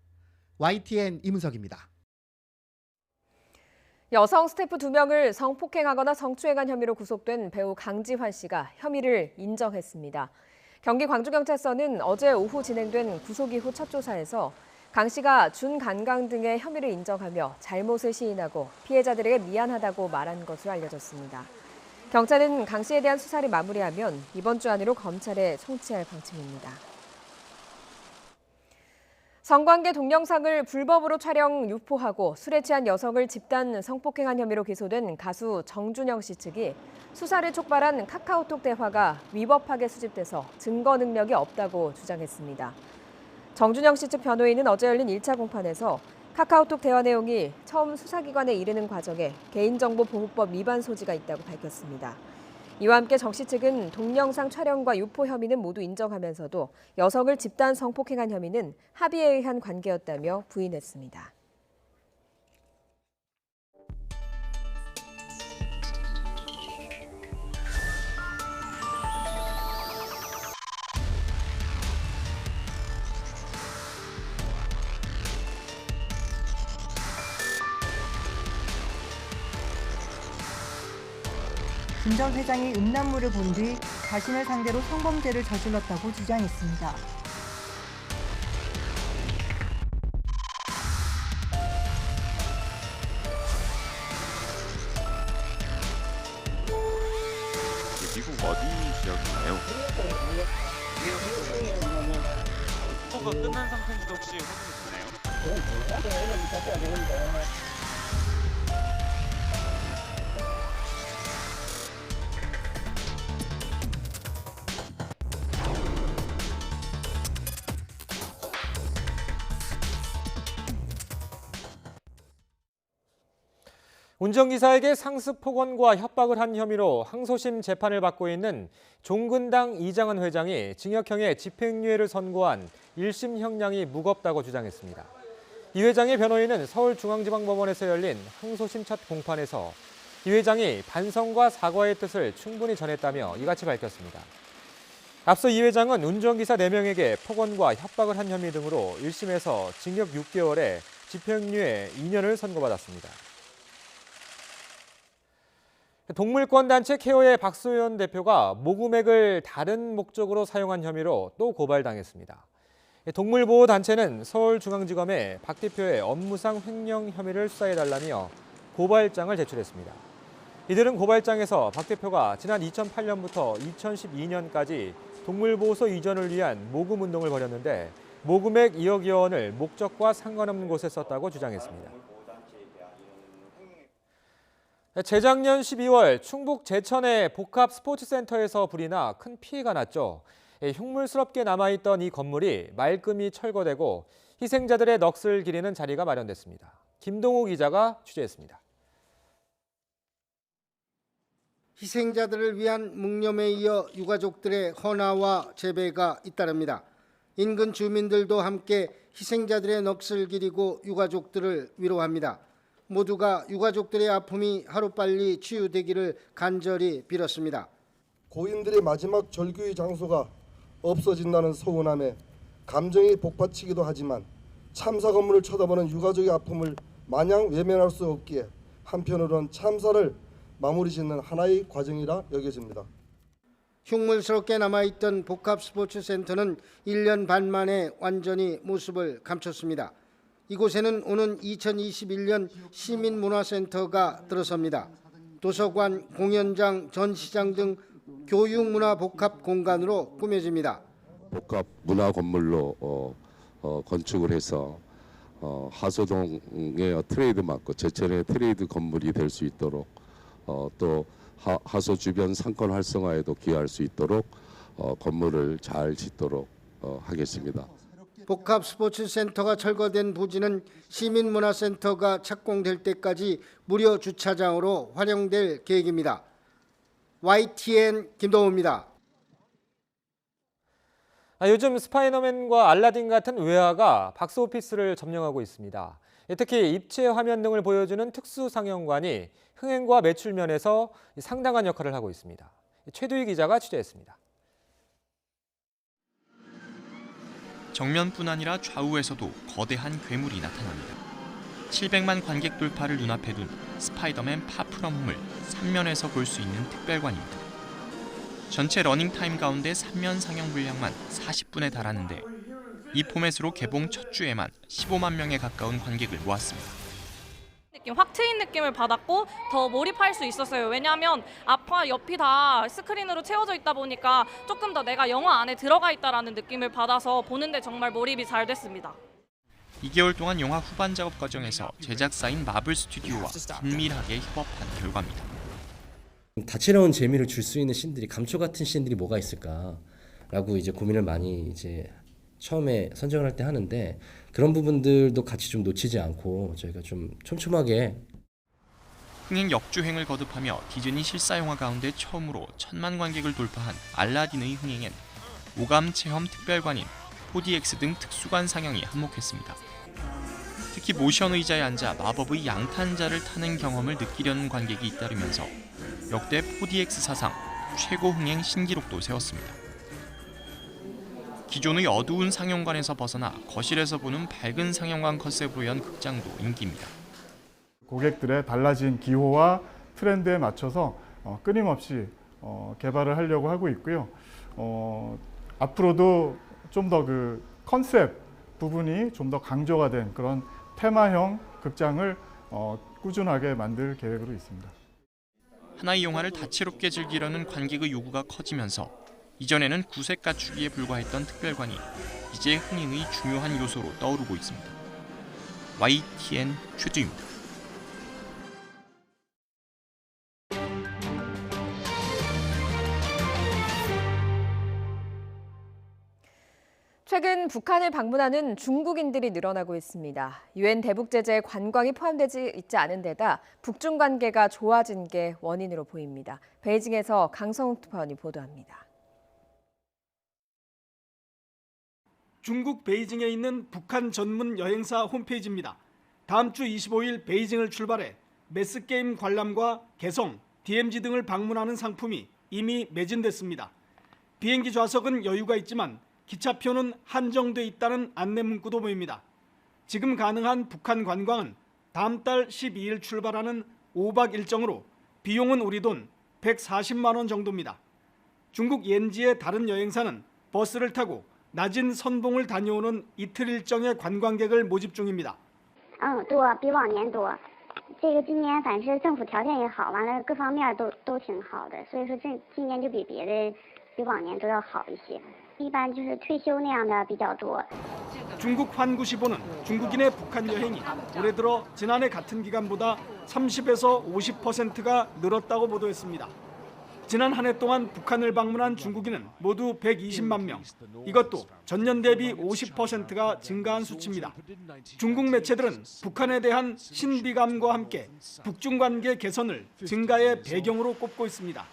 [SPEAKER 6] YTN 이문석입니다.
[SPEAKER 2] 여성 스태프 2명을 성폭행하거나 성추행한 혐의로 구속된 배우 강지환 씨가 혐의를 인정했습니다. 경기 광주경찰서는 어제 오후 진행된 구속 이후 첫 조사에서 강 씨가 준간강 등의 혐의를 인정하며 잘못을 시인하고 피해자들에게 미안하다고 말한 것으로 알려졌습니다. 경찰은 강 씨에 대한 수사를 마무리하면 이번 주 안으로 검찰에 송치할 방침입니다. 성관계 동영상을 불법으로 촬영 유포하고 술에 취한 여성을 집단 성폭행한 혐의로 기소된 가수 정준영 씨 측이 수사를 촉발한 카카오톡 대화가 위법하게 수집돼서 증거 능력이 없다고 주장했습니다. 정준영 씨 측 변호인은 어제 열린 1차 공판에서 카카오톡 대화 내용이 처음 수사기관에 이르는 과정에 개인정보보호법 위반 소지가 있다고 밝혔습니다. 이와 함께 정 씨 측은 동영상 촬영과 유포 혐의는 모두 인정하면서도 여성을 집단 성폭행한 혐의는 합의에 의한 관계였다며 부인했습니다.
[SPEAKER 8] 김 전 회장이 음란물을 본 뒤 자신을 상대로 성범죄를 저질렀다고 주장했습니다.
[SPEAKER 9] 미국 어디 지역인가요?
[SPEAKER 10] 투표가 끝난 상태인지도 혹시 확인이 되나요?
[SPEAKER 1] 운전기사에게 상습 폭언과 협박을 한 혐의로 항소심 재판을 받고 있는 종근당 이장은 회장이 징역형의 집행유예를 선고한 1심 형량이 무겁다고 주장했습니다. 이 회장의 변호인은 서울중앙지방법원에서 열린 항소심 첫 공판에서 이 회장이 반성과 사과의 뜻을 충분히 전했다며 이같이 밝혔습니다. 앞서 이 회장은 운전기사 4명에게 폭언과 협박을 한 혐의 등으로 1심에서 징역 6개월에 집행유예 2년을 선고받았습니다. 동물권 단체 케어의 박소연 대표가 모금액을 다른 목적으로 사용한 혐의로 또 고발당했습니다. 동물보호단체는 서울중앙지검에 박 대표의 업무상 횡령 혐의를 수사해달라며 고발장을 제출했습니다. 이들은 고발장에서 박 대표가 지난 2008년부터 2012년까지 동물보호소 이전을 위한 모금운동을 벌였는데 모금액 2억여 원을 목적과 상관없는 곳에 썼다고 주장했습니다. 재작년 12월 충북 제천의 복합 스포츠센터에서 불이 나 큰 피해가 났죠. 흉물스럽게 남아있던 이 건물이 말끔히 철거되고 희생자들의 넋을 기리는 자리가 마련됐습니다. 김동호 기자가 취재했습니다.
[SPEAKER 12] 희생자들을 위한 묵념에 이어 유가족들의 헌화와 재배가 잇따릅니다. 인근 주민들도 함께 희생자들의 넋을 기리고 유가족들을 위로합니다. 모두가 유가족들의 아픔이 하루빨리 치유되기를 간절히 빌었습니다.
[SPEAKER 11] 고인들의 마지막 절규의 장소가 없어진다는 서운함에 감정이 복받치기도 하지만 참사 건물을 쳐다보는 유가족의 아픔을 마냥 외면할 수 없기에 한편으로는 참사를 마무리 짓는 하나의 과정이라 여겨집니다.
[SPEAKER 12] 흉물스럽게 남아있던 복합스포츠센터는 1년 반 만에 완전히 모습을 감췄습니다. 이곳에는 오는 2021년 시민문화센터가 들어섭니다. 도서관, 공연장, 전시장 등 교육문화 복합 공간으로 꾸며집니다.
[SPEAKER 13] 복합 문화 건물로 건축을 해서 하소동의 트레이드마크, 제천의 트레이드 건물이 될 수 있도록 또 하소 주변 상권 활성화에도 기여할 수 있도록 건물을 잘 짓도록 하겠습니다.
[SPEAKER 12] 복합스포츠센터가 철거된 부지는 시민문화센터가 착공될 때까지 무료 주차장으로 활용될 계획입니다. YTN 김동호입니다.
[SPEAKER 1] 요즘 스파이더맨과 알라딘 같은 외화가 박스오피스를 점령하고 있습니다. 특히 입체 화면 등을 보여주는 특수 상영관이 흥행과 매출 면에서 상당한 역할을 하고 있습니다. 최두희 기자가 취재했습니다.
[SPEAKER 14] 정면뿐 아니라 좌우에서도 거대한 괴물이 나타납니다. 700만 관객 돌파를 눈앞에 둔 스파이더맨 파프럼 홈을 3면에서 볼 수 있는 특별관입니다. 전체 러닝타임 가운데 3면 상영 분량만 40분에 달하는데 이 포맷으로 개봉 첫 주에만 15만 명에 가까운 관객을 모았습니다.
[SPEAKER 15] 확 트인 느낌을 받았고 더 몰입할 수 있었어요. 왜냐하면 앞과 옆이 다 스크린으로 채워져 있다 보니까 조금 더 내가 영화 안에 들어가 있다라는 느낌을 받아서 보는데 정말 몰입이 잘 됐습니다.
[SPEAKER 14] 2개월 동안 영화 후반 작업 과정에서 제작사인 마블 스튜디오와 긴밀하게 협업한 결과입니다.
[SPEAKER 16] 다채로운 재미를 줄 수 있는 씬들이, 감초 같은 씬들이 뭐가 있을까라고 이제 고민을 많이 이제 처음에 선정을 할 때 하는데, 그런 부분들도 같이 좀 놓치지 않고 저희가 좀 촘촘하게
[SPEAKER 14] 흥행 역주행을 거듭하며 디즈니 실사 영화 가운데 처음으로 1000만 관객을 돌파한 알라딘의 흥행엔 오감 체험 특별관인 4DX 등 특수관 상영이 한몫했습니다. 특히 모션 의자에 앉아 마법의 양탄자를 타는 경험을 느끼려는 관객이 잇따르면서 역대 4DX 사상 최고 흥행 신기록도 세웠습니다. 기존의 어두운 상영관에서 벗어나 거실에서 보는 밝은 상영관 컨셉으로 연 극장도 인기입니다.
[SPEAKER 17] 고객들의 달라진 기호와 트렌드에 맞춰서 끊임없이 개발을 하려고 하고 있고요. 앞으로도 좀 더 그 컨셉 부분이 좀 더 강조가 된 그런 테마형 극장을 꾸준하게 만들 계획으로 있습니다.
[SPEAKER 14] 하나의 영화를 다채롭게 즐기려는 관객의 요구가 커지면서 이전에는 구색 갖추기에 불과했던 특별관이 이제 흥행의 중요한 요소로 떠오르고 있습니다. YTN 최두입니다.
[SPEAKER 2] 최근 북한을 방문하는 중국인들이 늘어나고 있습니다. 유엔 대북 제재에 관광이 포함되지 있지 않은 데다 북중 관계가 좋아진 게 원인으로 보입니다. 베이징에서 강성욱 특파원이 보도합니다.
[SPEAKER 18] 중국 베이징에 있는 북한 전문 여행사 홈페이지입니다. 다음 주 25일 베이징을 출발해 매스게임 관람과 개성, DMZ 등을 방문하는 상품이 이미 매진됐습니다. 비행기 좌석은 여유가 있지만 기차표는 한정돼 있다는 안내 문구도 보입니다. 지금 가능한 북한 관광은 다음 달 12일 출발하는 5박 일정으로 비용은 우리 돈 140만 원 정도입니다. 중국 옌지의 다른 여행사는 버스를 타고 낮은 선봉을 다녀오는 이틀 일정의 관광객을 모집 중입니다.
[SPEAKER 21] 多比往年多。这个今年反正是政府条件也好，完了各方面都挺好的，所以说今年就比往年都要好一些。一般就是退休那样的比较多。
[SPEAKER 18] 중국 환구시보는 중국인의 북한 여행이 올해 들어 지난해 같은 기간보다 30에서 50%가 늘었다고 보도했습니다. 지난 한 해 동안 북한을 방문한 중국인은 모두 120만 명. 이것도 전년 대비 50%가 증가한 수치입니다. 중국 매체들은 북한에 대한 신비감과 함께 북중 관계 개선을 증가의 배경으로 꼽고 있습니다.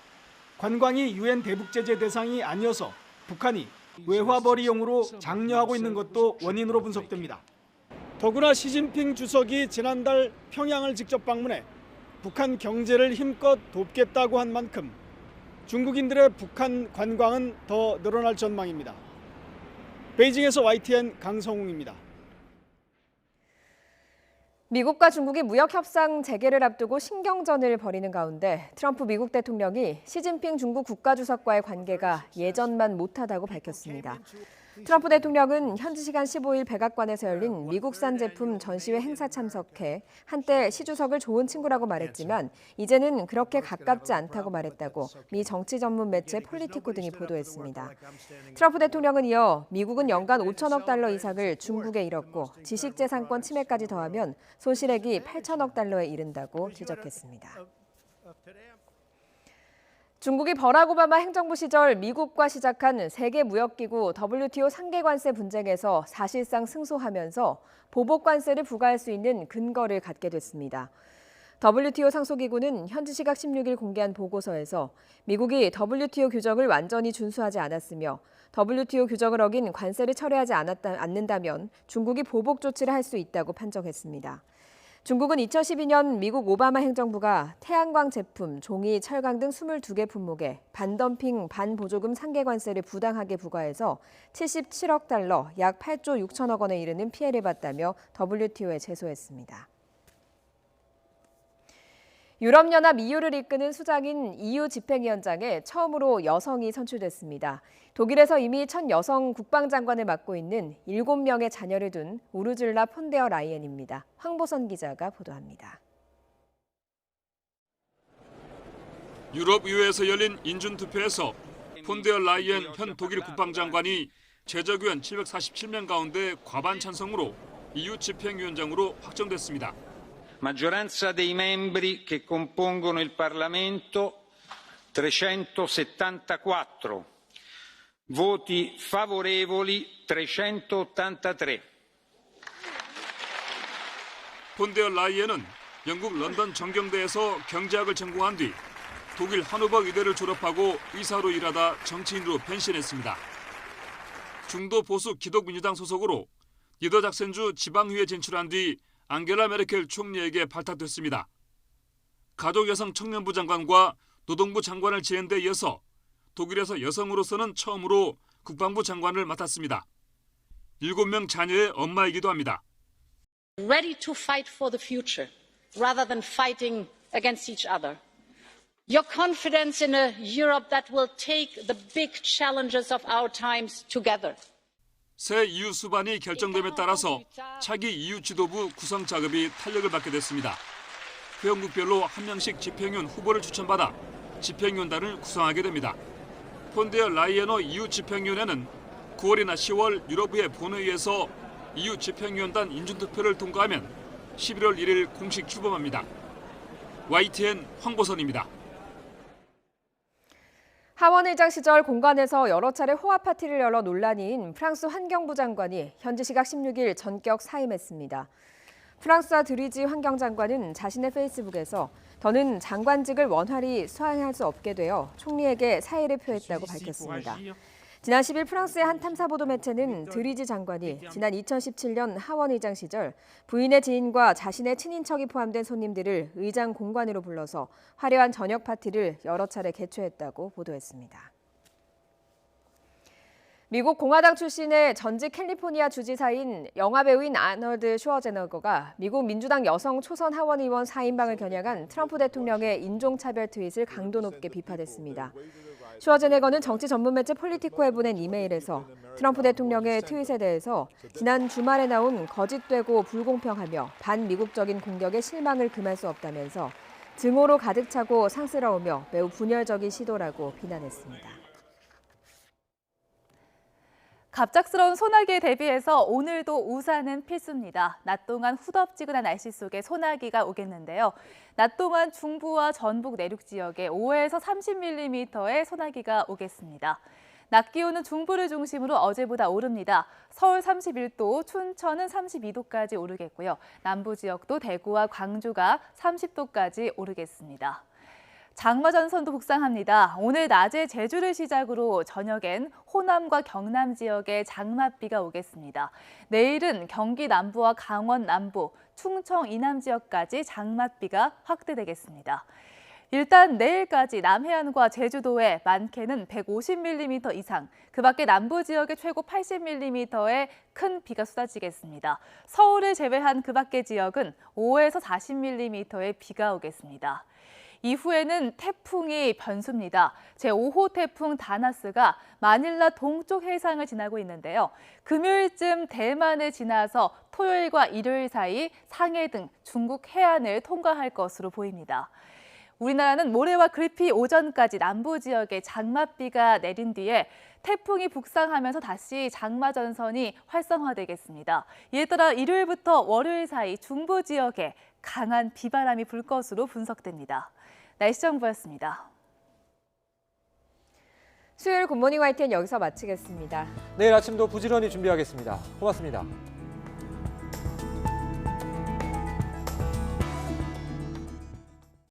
[SPEAKER 18] 관광이 유엔 대북 제재 대상이 아니어서 북한이 외화벌이용으로 장려하고 있는 것도 원인으로 분석됩니다. 더구나 시진핑 주석이 지난달 평양을 직접 방문해 북한 경제를 힘껏 돕겠다고 한 만큼 중국인들의 북한 관광은 더 늘어날 전망입니다. 베이징에서 YTN 강성웅입니다.
[SPEAKER 2] 미국과 중국이 무역 협상 재개를 앞두고 신경전을 벌이는 가운데 트럼프 미국 대통령이 시진핑 중국 국가주석과의 관계가 예전만 못하다고 밝혔습니다. 트럼프 대통령은 현지 시간 15일 백악관에서 열린 미국산 제품 전시회 행사 참석해 한때 시 주석을 좋은 친구라고 말했지만 이제는 그렇게 가깝지 않다고 말했다고 미 정치 전문 매체 폴리티코 등이 보도했습니다. 트럼프 대통령은 이어 미국은 연간 5천억 달러 이상을 중국에 잃었고 지식재산권 침해까지 더하면 손실액이 8천억 달러에 이른다고 지적했습니다. 중국이 버락 오바마 행정부 시절 미국과 시작한 세계무역기구 WTO 상계 관세 분쟁에서 사실상 승소하면서 보복 관세를 부과할 수 있는 근거를 갖게 됐습니다. WTO 상소기구는 현지 시각 16일 공개한 보고서에서 미국이 WTO 규정을 완전히 준수하지 않았으며 WTO 규정을 어긴 관세를 철회하지 않는다면 중국이 보복 조치를 할 수 있다고 판정했습니다. 중국은 2012년 미국 오바마 행정부가 태양광 제품, 종이, 철강 등 22개 품목에 반덤핑, 반보조금 상계 관세를 부당하게 부과해서 77억 달러, 약 8조 6천억 원에 이르는 피해를 봤다며 WTO에 제소했습니다. 유럽연합 EU를 이끄는 수장인 EU 집행위원장에 처음으로 여성이 선출됐습니다. 독일에서 이미 첫 여성 국방장관을 맡고 있는 7명의 자녀를 둔 우르줄라 폰데어 라이엔입니다. 황보선 기자가 보도합니다.
[SPEAKER 19] 유럽의회에서 열린 인준투표에서 폰데어 라이엔 현 독일 국방장관이 제적의원 747명 가운데 과반 찬성으로 EU 집행위원장으로 확정됐습니다.
[SPEAKER 20] Maggioranza dei membri che compongono il Parlamento 374, voti favorevoli 383.
[SPEAKER 19] 폰데어 라이엔은 영국 런던 정경대에서 경제학을 전공한 뒤 독일 하노버 의대를 졸업하고 의사로 일하다 정치인으로 변신했습니다. 중도 보수 기독민주당 소속으로 니더작센주 지방의회 진출한 뒤 앙겔라 메르켈 총리에게 발탁됐습니다. 가족여성 청년부 장관과 노동부 장관을 지낸 데 이어서 독일에서 여성으로서는 처음으로 국방부 장관을 맡았습니다. 7명 자녀의 엄마이기도 합니다.
[SPEAKER 22] Ready to fight for the future rather than fighting against each other. Your confidence in a Europe that will take the big challenges of our times together.
[SPEAKER 19] 새 EU 수반이 결정됨에 따라서 차기 EU 지도부 구성 작업이 탄력을 받게 됐습니다. 회원국별로 한 명씩 집행위원 후보를 추천받아 집행위원단을 구성하게 됩니다. 폰데어 라이에너 EU 집행위원회는 9월이나 10월 유럽의회 본회의에서 EU 집행위원단 인준투표를 통과하면 11월 1일 공식 출범합니다. YTN 황보선입니다.
[SPEAKER 2] 하원의장 시절 공관에서 여러 차례 호화 파티를 열어 논란인 프랑스 환경부 장관이 현지 시각 16일 전격 사임했습니다. 프랑스와 드리지 환경장관은 자신의 페이스북에서 더는 장관직을 원활히 수행할 수 없게 되어 총리에게 사의를 표했다고 밝혔습니다. 지난 10일 프랑스의 한 탐사보도 매체는 드리지 장관이 지난 2017년 하원의장 시절 부인의 지인과 자신의 친인척이 포함된 손님들을 의장 공관으로 불러서 화려한 저녁 파티를 여러 차례 개최했다고 보도했습니다. 미국 공화당 출신의 전직 캘리포니아 주지사인 영화배우인 아널드 슈워제네거가 미국 민주당 여성 초선 하원의원 4인방을 겨냥한 트럼프 대통령의 인종차별 트윗을 강도 높게 비판했습니다. 슈워제네거는 정치 전문 매체 폴리티코에 보낸 이메일에서 트럼프 대통령의 트윗에 대해서 지난 주말에 나온 거짓되고 불공평하며 반미국적인 공격에 실망을 금할 수 없다면서 증오로 가득 차고 상스러우며 매우 분열적인 시도라고 비난했습니다.
[SPEAKER 23] 갑작스러운 소나기에 대비해서 오늘도 우산은 필수입니다. 낮 동안 후덥지근한 날씨 속에 소나기가 오겠는데요. 낮 동안 중부와 전북 내륙 지역에 5에서 30mm의 소나기가 오겠습니다. 낮 기온은 중부를 중심으로 어제보다 오릅니다. 서울 31도, 춘천은 32도까지 오르겠고요. 남부 지역도 대구와 광주가 30도까지 오르겠습니다. 장마 전선도 북상합니다. 오늘 낮에 제주를 시작으로 저녁엔 호남과 경남 지역에 장맛비가 오겠습니다. 내일은 경기 남부와 강원 남부, 충청 이남 지역까지 장맛비가 확대되겠습니다. 일단 내일까지 남해안과 제주도에 많게는 150mm 이상, 그 밖에 남부 지역에 최고 80mm의 큰 비가 쏟아지겠습니다. 서울을 제외한 그 밖의 지역은 5에서 40mm의 비가 오겠습니다. 이후에는 태풍이 변수입니다. 제5호 태풍 다나스가 마닐라 동쪽 해상을 지나고 있는데요. 금요일쯤 대만을 지나서 토요일과 일요일 사이 상해 등 중국 해안을 통과할 것으로 보입니다. 우리나라는 모레와 글피 오전까지 남부 지역에 장맛비가 내린 뒤에 태풍이 북상하면서 다시 장마 전선이 활성화되겠습니다. 이에 따라 일요일부터 월요일 사이 중부 지역에 강한 비바람이 불 것으로 분석됩니다. 날씨 정보였습니다.
[SPEAKER 2] 수요일 굿모닝 YTN 여기서 마치겠습니다.
[SPEAKER 1] 내일 아침도 부지런히 준비하겠습니다. 고맙습니다.